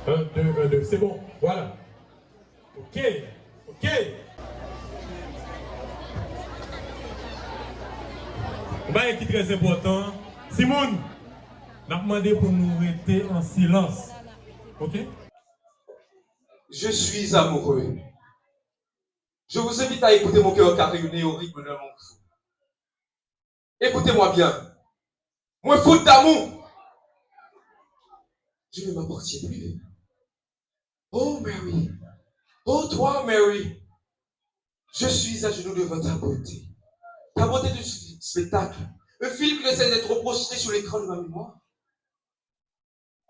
Un, deux. C'est bon. Voilà. Ok. Bah, qui est très important. Simone, on a demandé pour nous rester en silence. Ok? Je suis amoureux. Je vous invite à écouter mon cœur carillonné au rythme d'un long fou. Écoutez-moi bien. Moi, fou d'amour. Je ne m'appartiens plus. Oh, Mary. Oh, toi, Mary. Je suis à genoux devant ta beauté. Ta beauté de spectacle. Un film qui essaie d'être projeté sur l'écran de ma mémoire.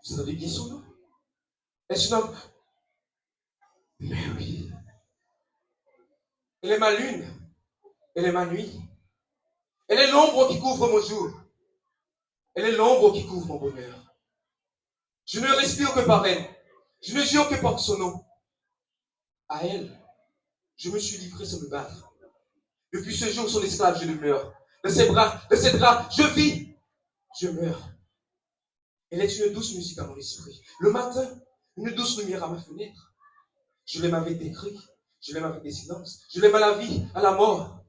Vous savez bien son nom? Est-ce un homme? Mary. Elle est ma lune. Elle est ma nuit. Elle est l'ombre qui couvre mon jour. Elle est l'ombre qui couvre mon bonheur. Je ne respire que par elle. Je ne jure que par son nom. À elle, je me suis livré sans me battre. Depuis ce jour, son esclave, je demeure. De ses bras, de ses draps, je vis, je meurs. Elle est une douce musique à mon esprit. Le matin, une douce lumière à ma fenêtre. Je l'aime avec des cris, je l'aime avec des silences. Je l'aime à la vie, à la mort,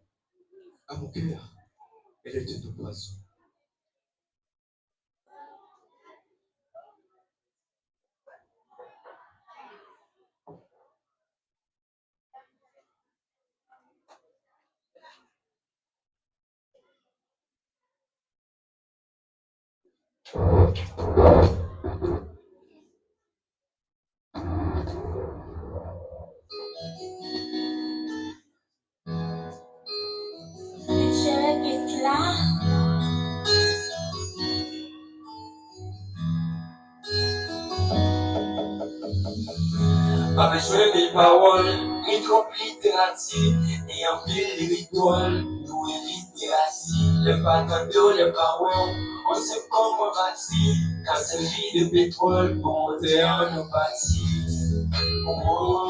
à mon cœur. Elle est un poison. Check it là. Avec jouer des paroles, une trop littérature, et en pile les rituels, pour éviter assis, le patado, le paroles, on sait comment bâtir, quand c'est vie de pétrole, pour monter en nos bâtis. Oh,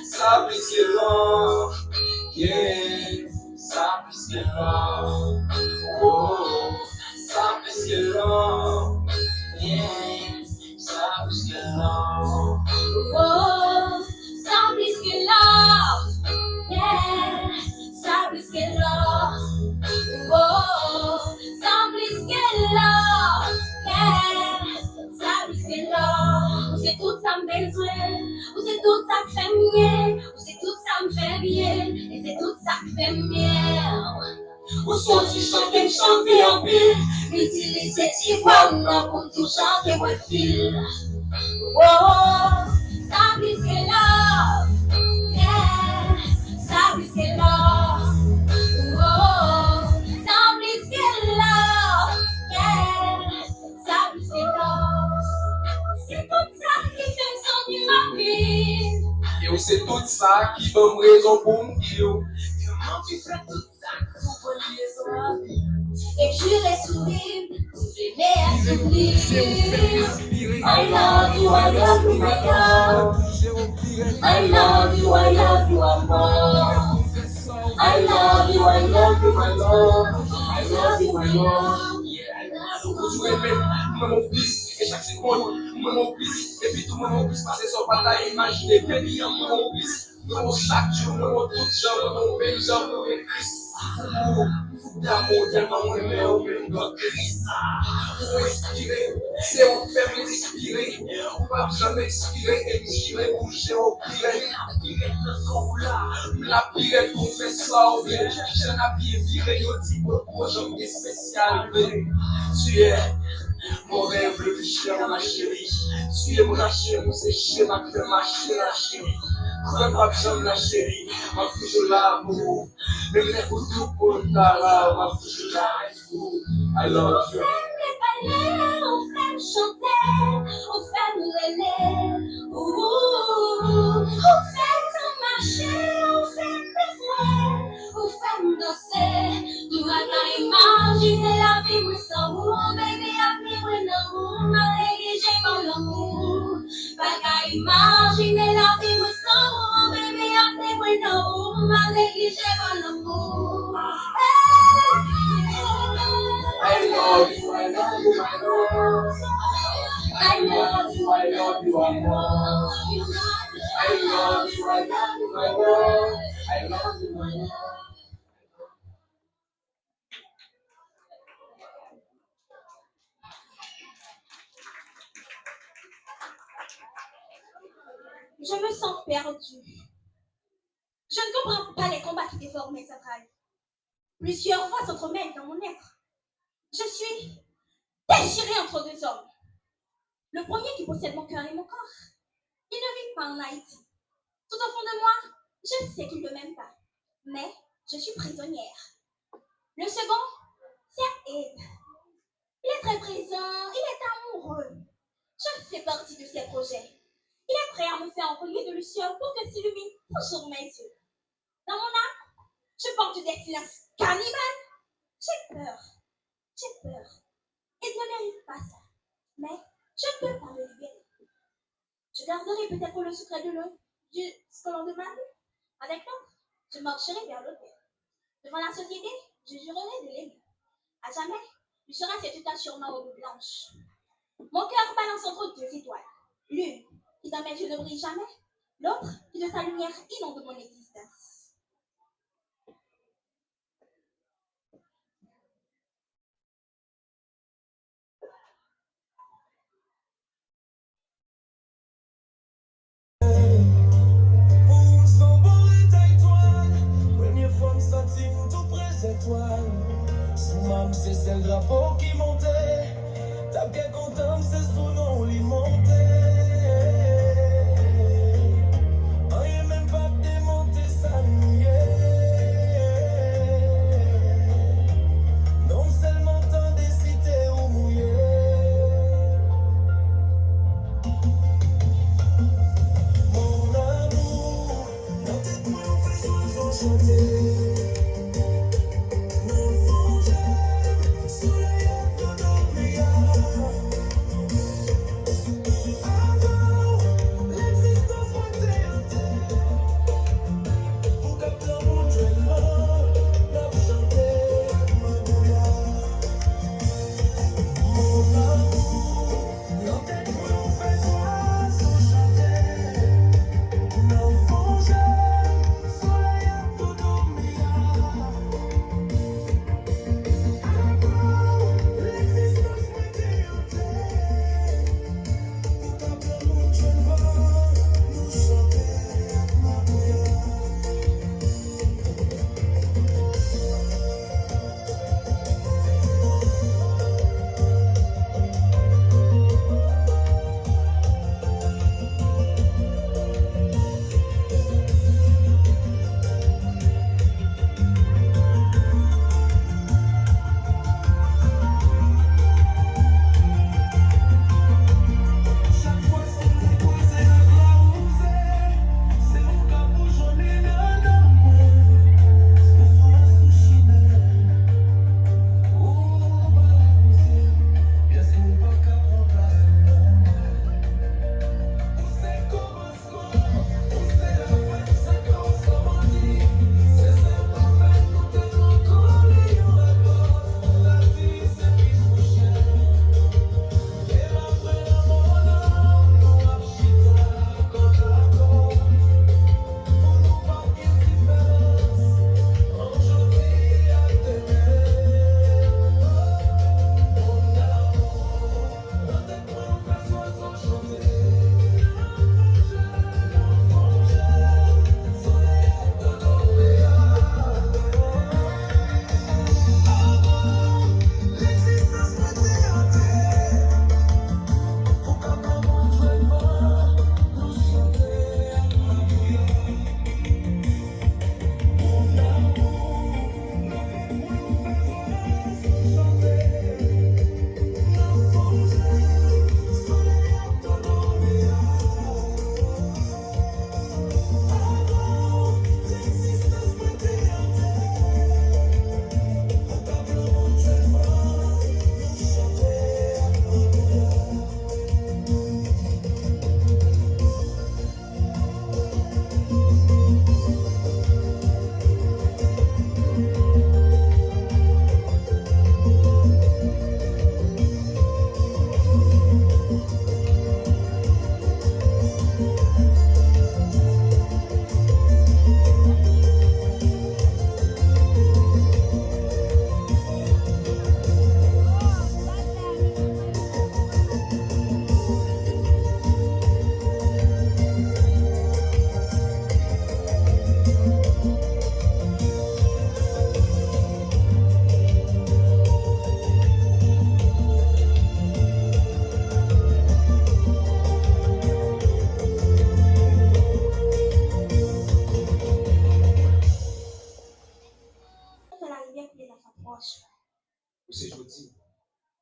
ça plus que l'or, yeah, ça plus que l'or, oh, ça plus que l'or, yeah, ça plus que l'or. Oh, sans plus que l'or, yeah, sans plus que l'or. Oh, sans plus que l'or, yeah, sans plus que l'or. C'est tout ça me besoin, c'est tout ça que fait mieux, c'est tout ça me fait bien, et c'est tout ça que fait mieux. Ou sorti chanter en pile, Utiliser Tijuana pour tout chanter mon fil. Oh, ça plus que love, yeah, ça plus que love. Oh, ça plus que love, yeah, ça plus que love. C'est tout ça qui fait sonner ma vie. et c'est tout ça qui donne raison pour me dire. Comment tu fais tout ça pour relier son vie? Et jurer sourire, j'aimais à sourire. I love you, my God. I love you, amor. I love you, my love. I love you, my love. Je répète, moi mon fils, et chaque seconde, moi mon fils, et puis tout mon fils, passer son bataille, imaginer, béni en moi mon fils, moi mon chaque jour, moi mon tout genre, mon paysan, mon Christ. D'amour, tellement on aimait au même God Christ. Pour inspirer, c'est on fait respirer. On va jamais expirer, expirer, bouger au pire. La pire qu'on fait ça, on veut. J'en ai bien viré, yo dit pour j'en ai spécial. Tu es mon rêve le plus cher, ma chérie. Tu es mon chérie, mon séché, ma crème, ma chérie. Quand ma femme, la chérie, ma fouche l'amour. Même les couteaux pour ta lave, ma fouche l'amour. I love you. On fait chanter, on fait rêver, on fait marcher, on fait pleurer, on fait danser. Tu vas pas imaginer la vie sans vous, baby, la vie sans vous, ma lady, j'ai mon amour. Pas imaginer la vie sans vous, baby, la vie sans vous, ma lady, j'ai mon amour. I love you, I love you, I love you. I love you, I love you, I love you. I love you, I love you, I love you. I love you, I love you. Je me sens perdue. Je ne comprends pas les combats qui déforment mes entrailles. Plusieurs fois s'entremêlent dans mon être. Je suis déchirée entre deux hommes. Le premier qui possède mon cœur et mon corps. Il ne vit pas en Haïti. Tout au fond de moi, je sais qu'il ne m'aime pas. Mais je suis prisonnière. Le second, c'est Ed. Il est très présent, il est amoureux. Je fais partie de ses projets. Il est prêt à me faire envoyer de luciole pour que s'illumine toujours mes yeux. Dans mon âme, je porte des silences cannibales. J'ai peur. Il ne mérite pas ça. Mais je ne peux pas me libérer. Je garderai peut-être le secret de l'un jusqu'au lendemain. Avec l'autre, je marcherai vers l'autel. Devant la société, je jurerai de l'aimer. À jamais, lui sera cette état sur ma robe blanche. Mon cœur balance entre deux étoiles. L'une qui dans mes yeux ne brille jamais, l'autre qui de sa lumière inonde mon existence. C'est celle drapeau qui montait. T'as bien content, c'est son nom, lui montait. Rien même pas démonter ça mouillait. Non seulement tant décidé ou mouillé. Mon amour, dans tes poings, on fait oiseaux chanter. I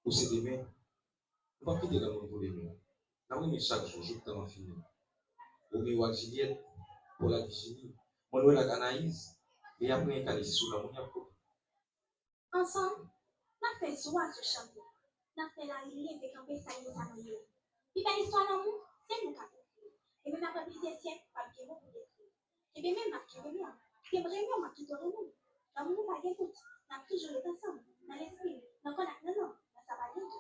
Pour c'est demain. On va quitter le monde pour demain. Là, on est chaque jour, je t'en fini. Roméo et Juliette, pour la Virginie. Mon la Anaïs. Et après, il y a sous la monnaie. Ensemble, on a fait soin sur chanter. On a fait la ligne avec un peu ça et ça nous y est. Puis, pas l'histoire d'amour, c'est nous qui avons fait. Et même après plusieurs siècles, pas de mot pour détruire. Et bien, même marqué de moi. C'est vraiment marqué de nous. L'amour va y tout. On a toujours été ensemble, dans l'esprit. Donc, on a non, ça va y tout.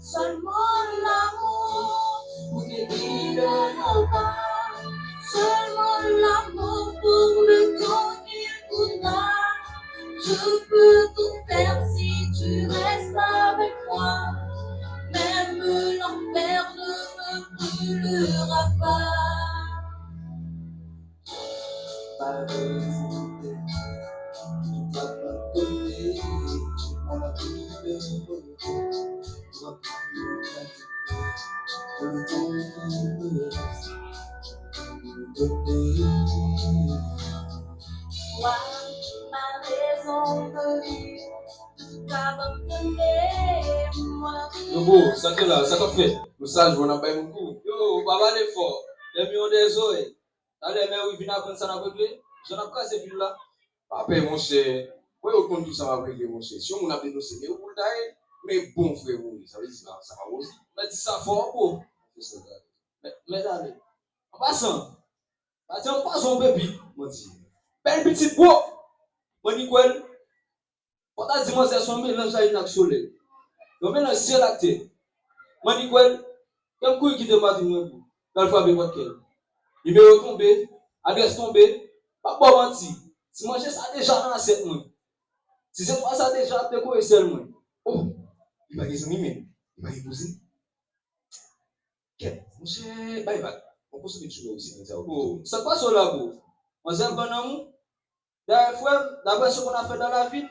Seulement l'amour pour guérir nos pas. Seulement l'amour pour le temps qu'il voudra. Je peux tout faire si tu restes avec moi. Même l'enfer ne me brûlera pas. Par exemple, tu vas pas donner à la vie de tu vas pas le temps qui me reste de donner. Toi, ma raison de vivre, t'abandonner, moi. Logo, ça que là, ça qu'on fait. Le sage, on a pas beaucoup. Yo, papa des fort. Les millions des oreilles. Dans les mains où il vient à prendre ça dans le clé. Je n'ai pas ces villes là. Papa, mon cher. Oui, au compte tout ça va régler, mon cher. Si on a dénoncé, mais vous le mais bon frère, ça veut dire ça va aussi. Mais dis ça fort, beau. Mais allez. En passant, on passe un bébé, mon dit. Belle petite beau. Mon Nicole. Quand tu dis moi, c'est son mélange à une soleil. Donc, maintenant, si elle a été, moi, Nicole, comme quoi qui te m'a dit, dans le famille, votre quel. Numéro tombé, adresse tombée, pas bon menti. Si manger ça déjà dans cette mois. Si c'est toi ça déjà, t'es quoi et seulement. Oh, il va des amis même. Il va épouser. Quel? Monsieur, bye bye. On peut se mettre sur aussi. Oh, c'est quoi ça là, beau? On s'est bon amour. D'après ce qu'on a fait dans la vie,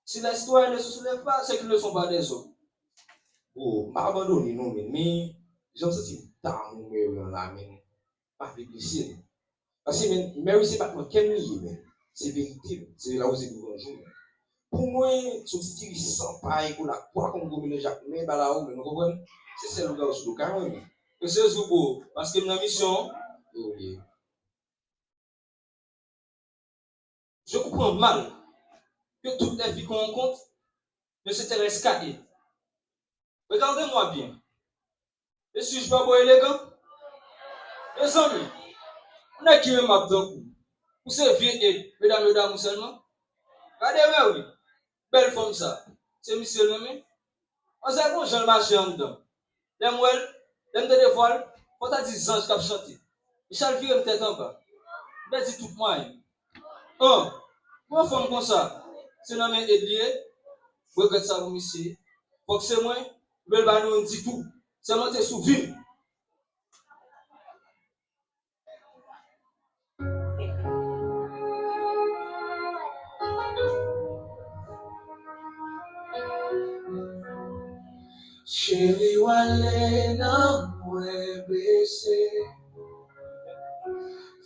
si l'histoire ne se soulève pas, c'est qu'ils ne sont pas des hommes. Oh, pas abandonner, non, mais j'aime ça, c'est dans le là, mais pas réfléchir. Parce que Mary, c'est pas moi qui aime, c'est vérité, c'est là où c'est pour un jour. Pour moi, son petit sans paille, pour la quoi qu'on gomme le Jacques, mais là où, mais nous comprenons, c'est celle là où je dois carrément. Et c'est ce beau, parce que ma mission, je comprends mal que toutes les filles qu'on rencontre ne s'intéressent qu'à elle. Regardez-moi bien. Et suis-je pas beau élégant? Les amis, on a qui m'a abdou. Vous savez, vieux, mesdames seulement. Regardez-moi, oui. Belle femme, ça. C'est monsieur le même. On sait qu'on j'en marche en dedans. Les mouelles, les de voiles, quand t'as 10 ans, je cap chanter. Il chale virer peut-être en bas. Ben, dis tout moi. Oh, pour une femme comme ça, c'est nommé Edlier. Vous regardez ça, vous, monsieur. Faut que c'est moi, belle banon dit tout. C'est monté sous ville. Chérie, wale nan mwen blessé.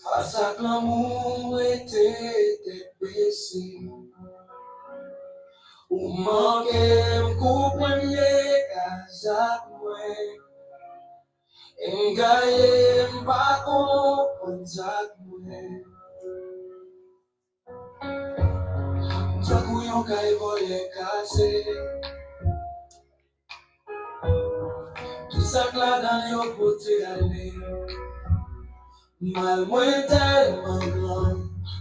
Face à l'amour était baissé. Ou manque m'couper kazak mwen. Engaye m'pa konzak mwen. M'takou yon mon caille voyait casser. Tout ça que là dans yon côté aller. Mal moins tellement grand.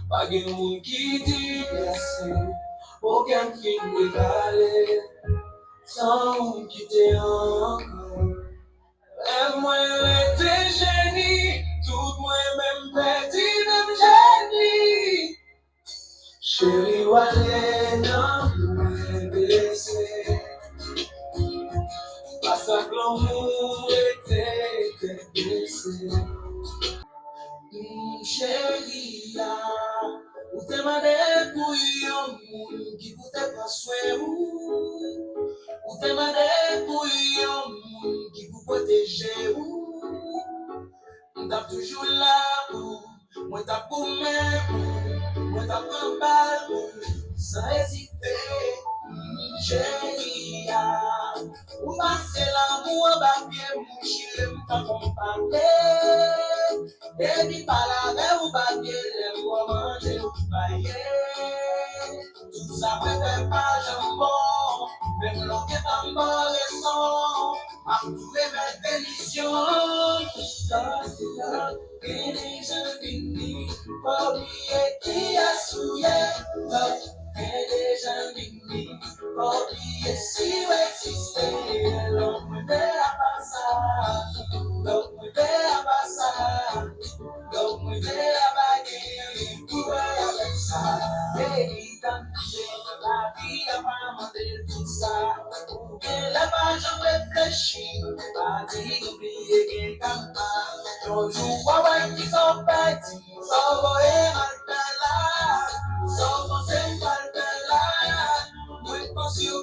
Pas de monde qui dit blessé. Aucun film décalé. Sans monde qui t'est encore. Rêve moi était génie. Tout moi même petit même génie. Chérie, ouais, non, moi blessé. Parce que l'amour était blessé. Chérie, ou te mande pour yon moun qui vous te prend soin ou te mande pour yon moun qui vous protège ou t'as toujours là pour moi t'as pour même moi t'as pas mal sans hésiter. Chérie, ou passer l'amour à bien moucher m'accompagner. Baby, pas la ou pas bien, les mots manger ou payer. Tout ça me fait pas jambon, même l'enquête en bas les sons, à trouver mes bénédictions. Ça, c'est là, et les gens finis, pas oublier qui a souillé. Et les gens finis, pas oublier si vous existez. L'homme me fait à passer, l'homme me fait à passer. Donc, moi, j'ai la baguette, tout va avec ça. Et quand j'ai la vie, à pas demander tout ça. Et là-bas, je réfléchis, pas dit, oublier qu'il y a un pas. Toujours, ouais, qui sont petits, sans voyer mal fait là. Sans penser mal fait là. Moi, je pense qu'il y a un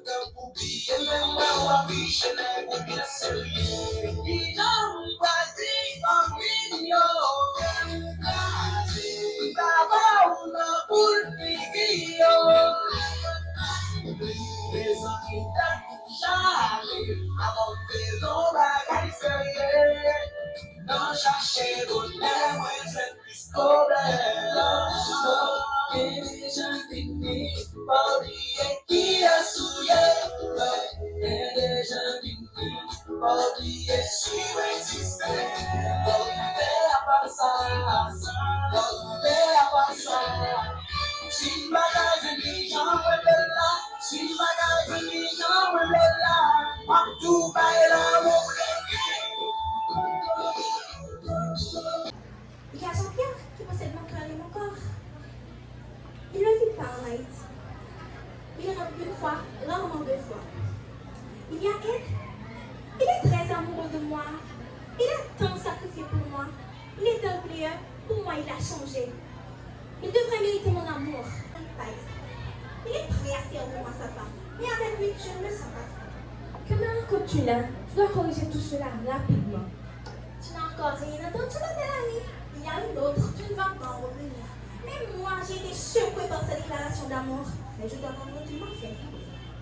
peu pour oublier, mais moi, on vie, je n'ai pas bien sérieux. Ils n'ont pas dit, en mignon. Les amis d'Anjali, avant que l'on bagaille sérieux, non chercher d'honneur, moi j'ai plus problème. Et les gens finis, pas oublier qui a souillé. Et les gens finis, pas oublier si vous existez. Si bagage ni j'en veux là, si bagage ni j'en veux là, à tout bail Il y a Jean-Pierre qui possède mon cœur et mon corps. Il ne vit pas en Haïti. Il rentre une fois, rarement deux fois. Il y a elle. Il est très amoureux de moi. Il a tant sacrifié pour moi. Il est un player. Pour moi, il a changé. Il devrait mériter mon amour. Il est prêt à servir moi sa femme. Mais avec lui, je ne me sens pas. Comment racontes-tu là? Tu dois corriger tout cela rapidement. Tu n'as encore rien entendu, ma belle amie. Il y a une autre. Tu ne vas pas en revenir. Mais moi, j'ai été secouée par sa déclaration d'amour. Mais je dois comprendre qu'il m'a fait.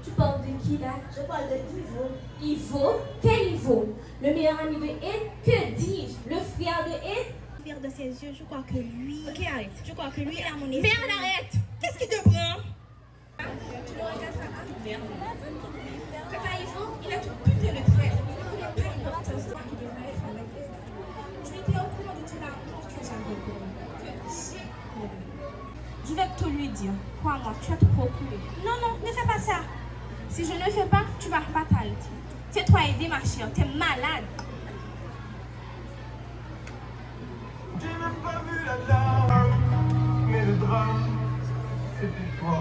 Tu parles de qui là? Je parle de Ivo. Ivo? Quel Ivo? Le meilleur ami de Ed? Que dis-je? Le frère de Ed? De ses yeux, je crois que lui. Ok, arrête. Je crois que lui est à mon esprit. Merde, arrête! Qu'est-ce qui te prend? Tu le regardes ça à merde. Papa Ivo, il a tout putain de trait. Il n'a pas l'importance qui devrait être avec elle. Tu étais au courant de tout l'amour que j'avais pour lui. Je vais tout lui dire. Crois-moi, tu as trop coulé. Non, non, ne fais pas ça. Si je ne fais pas, tu vas pas t'arrêter. Tais-toi aider, ma chère. T'es malade. J'ai même pas vu la larme, mais le drame, c'était toi.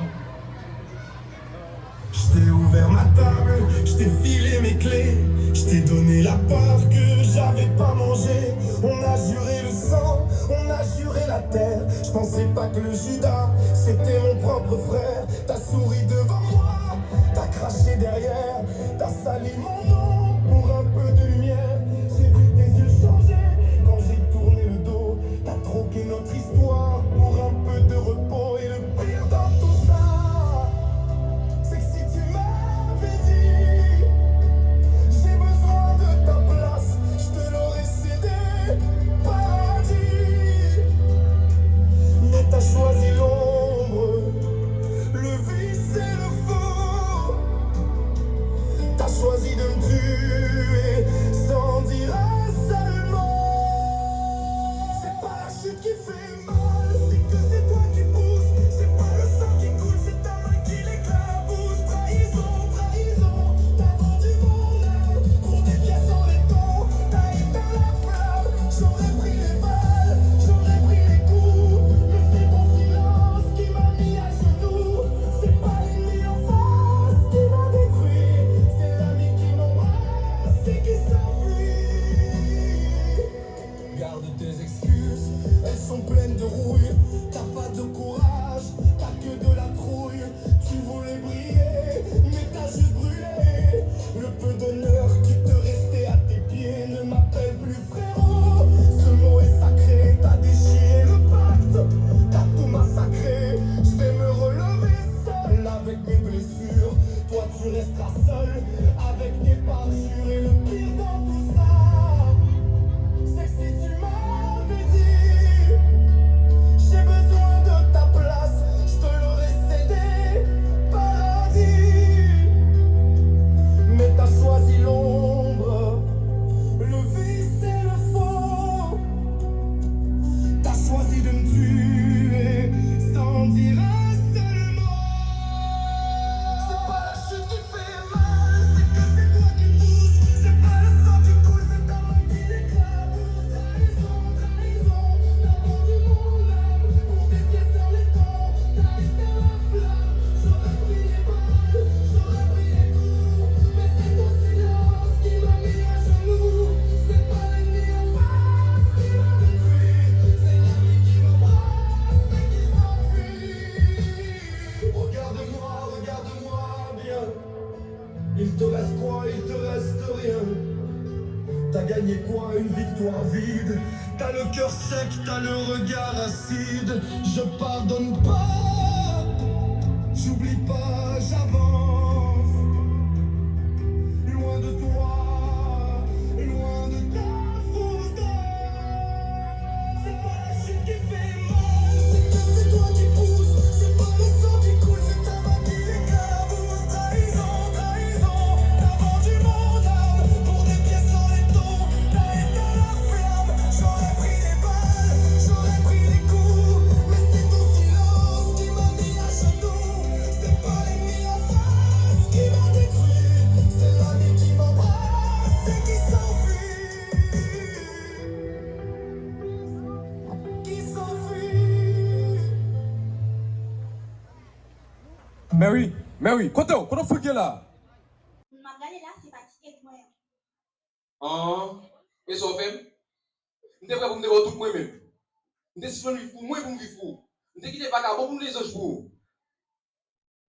Je t'ai ouvert ma table, je t'ai filé mes clés, je t'ai donné la part que j'avais pas mangée. On a juré le sang, on a juré la terre. Je pensais pas que le Judas, c'était mon propre frère. T'as souri devant moi, t'as craché derrière, t'as sali mon nom pour un peu de lumière. J'ai vu tes yeux changer quand j'ai tourné le dos. T'as troqué notre histoire pour un peu de repos. Et le pire dans tout ça, c'est que si tu m'avais dit j'ai besoin de ta place, je te l'aurais cédé, paradis. Mais t'as choisi l'ombre, le vice tu resteras seul avec tes parjures. Et le pire dans tout ça, c'est que si tu m'avais dit j'ai besoin de ta place, je te l'aurais cédé, paradis. Mais t'as choisi l'ombre, le vice et le faux. T'as choisi de me tuer sans dire un seul mot. C'est pas la chute qui fait mal, c'est que c'est toi qui pousse. C'est pas le sang qui coule, c'est ta main qui l'éclabousse. Trahison, trahison, t'as vendu mon âme pour des pièces en laiton. T'as éteint la flamme, j'aurais pris les balles, j'aurais pris les coups. Mais c'est ton silence qui m'a mis à genoux. C'est pas l'ennemi en face qui m'a détruit, c'est l'ami qui m'embrasse et qui s'enfuit. Regarde-moi bien. Il te reste quoi? Il te reste rien. T'as gagné quoi? Une victoire vide. T'as le cœur sec, t'as le regard acide. Je pardonne pas, j'oublie pas, j'avance. Loin de toi, loin de ta fausse danse. C'est pas la chute qui fait mal, c'est que c'est toi qui pousse. C'est pas le sang qui coule, c'est ta main qui l'éclabousse. Trahison, trahison, t'as vendu mon âme pour des pièces en laiton. T'as éteint la flamme, j'aurais pris les balles, j'aurais pris les coups. Mais c'est ton silence qui m'a mis à genoux. C'est pas l'ennemi en face qui m'a détruit, c'est l'ami qui m'embrasse et qui s'enfuit. Qui s'enfuit. Mary, quand on fait là? Ma regardé là, c'est fatigué de moi. Ah, et ça fait? Je suis prêt pour me dire tout moi-même. Je suis venu pour moi pour me vivre pour. Je suis quitté vagabond pour les autres pour.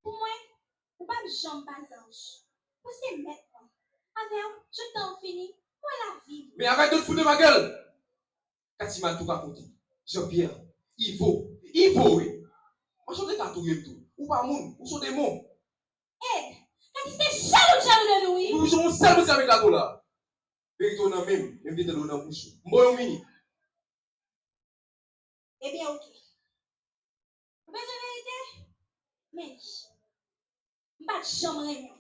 Pour moi, ou pas de jambe pas ange. Vous c'est maintenant. Avec, je t'en finis. Moi la vie. Mais arrête de te foutre de ma gueule! Quand il m'a tout raconté, Jean-Pierre, Ivo, oui. Moi, je suis tout tout. Ou pas moun, ou sont des mots. Eh, quand il s'est jaloux de nous, oui. Nous sommes seuls avec la doula. Vérité, on a même vite dans la bouche. Bon, mini. Eh bien, ok. Vous avez la vérité? Mais, pas de chambre rien.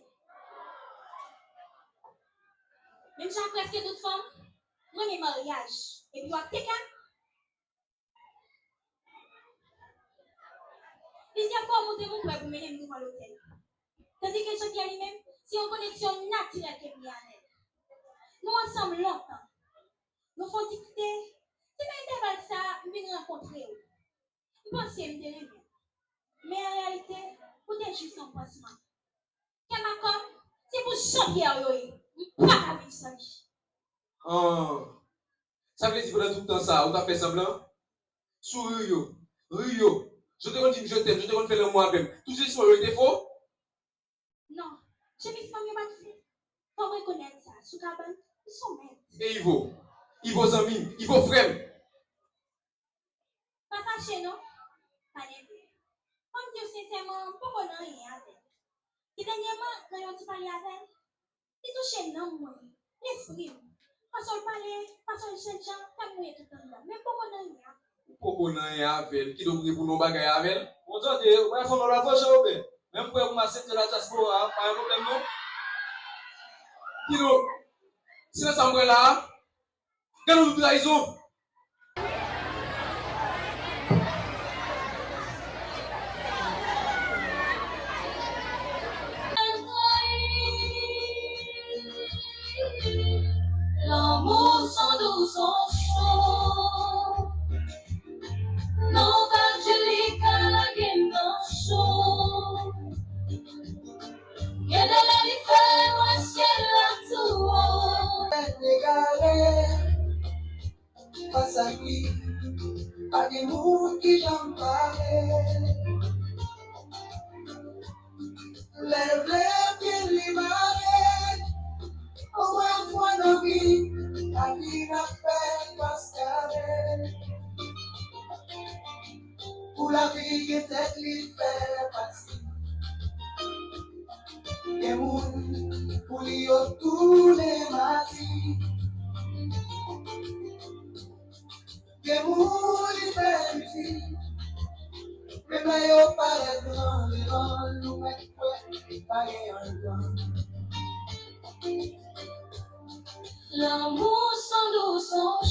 Même j'ai presque toute femme, premier mariage. Et puis, vous avez deuxième fois, monter mon frère pour mener devant l'hôtel. Tandis que Jean-Pierre lui-même, c'est une connexion naturelle qui est mise en elle. Nous ensemble longtemps. Nous faisons discuter. C'est pas intervalle ça, nous venons rencontrer. Nous pensons que c'est bien. Mais en réalité, peut-être juste un pansement. Comme c'est pour Jean-Pierre, pas avec ça. Ah. Ça veut dire que pendant tout le temps ça, on t'a fait semblant? Sourire, Rio. Je te dis que je t'aime, je te fais le moi même. Tout ce soir, il est faux? Non, je ne sais pas bien fait. Faut reconnaître ça. Sous cabane, ils sont même. Et Ivo Zami, Ivo frère. Pas fâché, non? Pas d'aider. Comme Dieu sincèrement, pourquoi on n'a rien avec? Et dernièrement, quand on a parlé avec elle, il touchait non, moi. L'esprit. Parce qu'on parlait, parce qu'on sait gens, t'as mouillé tout le temps. Mais pourquoi on n'a rien? Pourquoi on n'a rien avec? Qui doit pour nos bagages avec elle? Bon Dieu, ouais, faut me rapprocher, même pour vous accepter la diaspora, pas un problème, non? Kino, si la chambre là, quand nous trahissons. L'amour sans doux, sans chaud. Non, Angélique, la game d'un show. Y'a de la différence, ciel là tout haut. Face à lui, pas des mots qui j'en parlais. Les pieds lui m'arrêtent. Au moins, fois dans vie, la vie n'a fait parce qu'avec. Pour la vie, qui était lui fait passer. Gen moun pou li yo tous les matins. Gen moun li fè miti. Mais mais yo paraît grand, les rangs nous mettent prêt, pas un grand. L'amour sans doux, sans